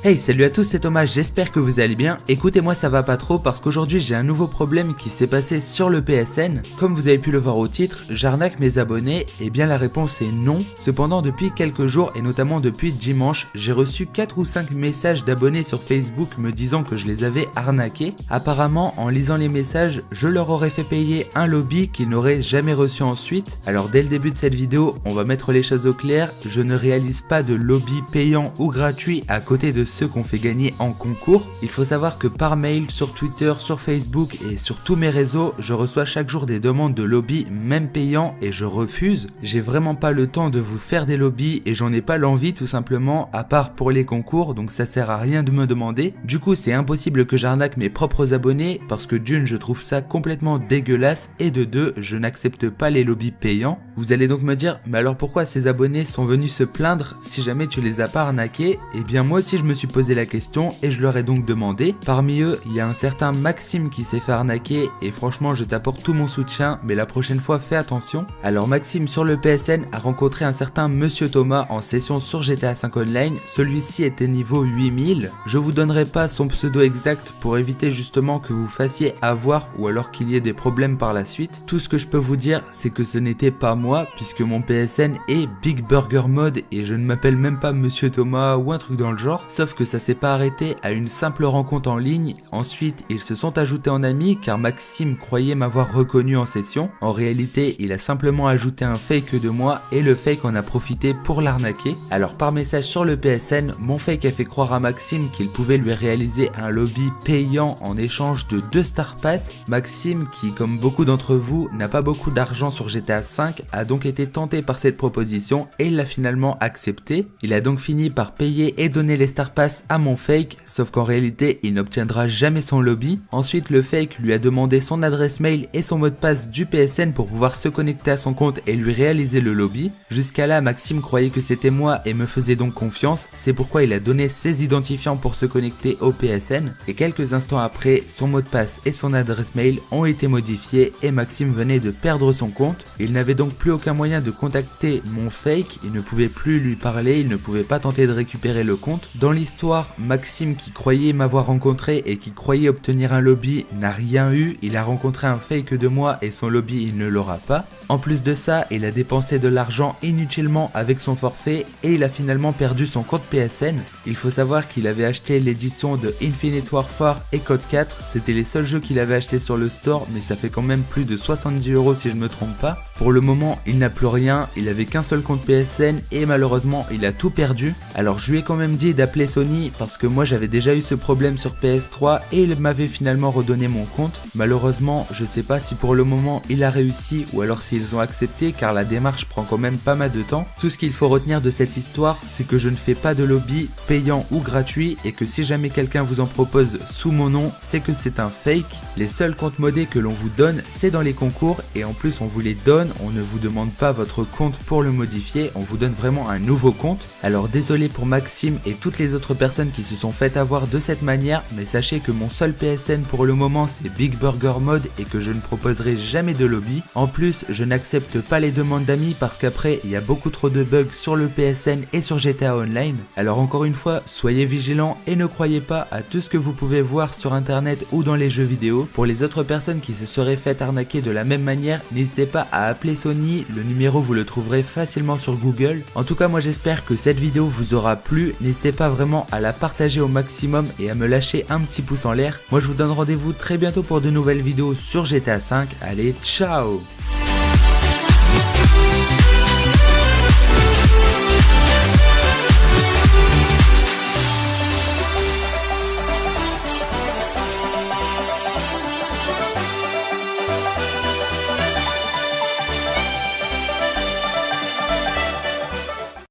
Hey, salut à tous, c'est Thomas, j'espère que vous allez bien. Écoutez-moi, ça va pas trop parce qu'aujourd'hui j'ai un nouveau problème qui s'est passé sur le PSN. Comme vous avez pu le voir au titre, j'arnaque mes abonnés. Et bien la réponse est non. Cependant, depuis quelques jours et notamment depuis dimanche, j'ai reçu 4 ou 5 messages d'abonnés sur Facebook me disant que je les avais arnaqués. Apparemment, en lisant les messages, je leur aurais fait payer un lobby qu'ils n'auraient jamais reçu ensuite. Alors dès le début de cette vidéo, on va mettre les choses au clair. Je ne réalise pas de lobby payant ou gratuit à côté de ceux qu'on fait gagner en concours. Il faut savoir que par mail, sur Twitter, sur Facebook et sur tous mes réseaux, je reçois chaque jour des demandes de lobby même payants et je refuse. J'ai vraiment pas le temps de vous faire des lobbies et j'en ai pas l'envie tout simplement, à part pour les concours, donc ça sert à rien de me demander. Du coup c'est impossible que j'arnaque mes propres abonnés parce que d'une je trouve ça complètement dégueulasse et de deux je n'accepte pas les lobbies payants. Vous allez donc me dire, mais alors pourquoi ces abonnés sont venus se plaindre si jamais tu les as pas arnaqués? Eh bien moi aussi je me suis posé la question et je leur ai donc demandé. Parmi eux, il y a un certain Maxime qui s'est fait arnaquer et franchement je t'apporte tout mon soutien, mais la prochaine fois fais attention. Alors Maxime sur le PSN a rencontré un certain Monsieur Thomas en session sur GTA 5 Online, celui-ci était niveau 8000. Je vous donnerai pas son pseudo exact pour éviter justement que vous fassiez avoir ou alors qu'il y ait des problèmes par la suite. Tout ce que je peux vous dire c'est que ce n'était pas moi puisque mon PSN est Big Burger Mode et je ne m'appelle même pas Monsieur Thomas ou un truc dans le genre, sauf que ça s'est pas arrêté à une simple rencontre en ligne. Ensuite ils se sont ajoutés en amis car Maxime croyait m'avoir reconnu en session. En réalité il a simplement ajouté un fake de moi et le fake en a profité pour l'arnaquer. Alors par message sur le PSN, mon fake a fait croire à Maxime qu'il pouvait lui réaliser un lobby payant en échange de 2 Star Pass. Maxime, qui comme beaucoup d'entre vous n'a pas beaucoup d'argent sur GTA 5, a donc été tenté par cette proposition et il l'a finalement accepté. Il a donc fini par payer et donner les Star Pass à mon fake, sauf qu'en réalité il n'obtiendra jamais son lobby. Ensuite le fake lui a demandé son adresse mail et son mot de passe du PSN pour pouvoir se connecter à son compte et lui réaliser le lobby. Jusqu'à là Maxime croyait que c'était moi et me faisait donc confiance, c'est pourquoi il a donné ses identifiants pour se connecter au PSN et quelques instants après son mot de passe et son adresse mail ont été modifiés et Maxime venait de perdre son compte. Il n'avait donc plus aucun moyen de contacter mon fake, il ne pouvait plus lui parler, il ne pouvait pas tenter de récupérer le compte. Dans l'histoire, Maxime qui croyait m'avoir rencontré et qui croyait obtenir un lobby n'a rien eu, il a rencontré un fake de moi et son lobby il ne l'aura pas. En plus de ça, il a dépensé de l'argent inutilement avec son forfait et il a finalement perdu son compte PSN. Il faut savoir qu'il avait acheté l'édition de Infinite Warfare et Code 4, c'était les seuls jeux qu'il avait acheté sur le store, mais ça fait quand même plus de 70 € si je ne me trompe pas. Pour le moment, il n'a plus rien, il avait qu'un seul compte PSN et malheureusement il a tout perdu. Alors je lui ai quand même dit d'appeler Sony parce que moi j'avais déjà eu ce problème sur PS3 et il m'avait finalement redonné mon compte. Malheureusement, je sais pas si pour le moment il a réussi ou alors s'ils ont accepté car la démarche prend quand même pas mal de temps. Tout ce qu'il faut retenir de cette histoire, c'est que je ne fais pas de lobby payant ou gratuit et que si jamais quelqu'un vous en propose sous mon nom, c'est que c'est un fake. Les seuls comptes modés que l'on vous donne, c'est dans les concours et en plus on vous les donne, on ne vous demande pas votre compte pour le modifier, on vous donne vraiment un nouveau compte. Alors désolé pour Maxime et toutes les autres personnes qui se sont fait avoir de cette manière, mais sachez que mon seul PSN pour le moment c'est Big Burger Mode et que je ne proposerai jamais de lobby. En plus, je n'accepte pas les demandes d'amis parce qu'après il y a beaucoup trop de bugs sur le PSN et sur GTA Online. Alors encore une fois, soyez vigilants et ne croyez pas à tout ce que vous pouvez voir sur internet ou dans les jeux vidéo. Pour les autres personnes qui se seraient fait arnaquer de la même manière, n'hésitez pas à appeler Sony, le numéro vous le trouverez facilement sur Google. En tout cas moi j'espère que cette vidéo vous aura plu, n'hésitez pas vraiment à la partager au maximum et à me lâcher un petit pouce en l'air. Moi je vous donne rendez-vous très bientôt pour de nouvelles vidéos sur GTA 5, allez ciao!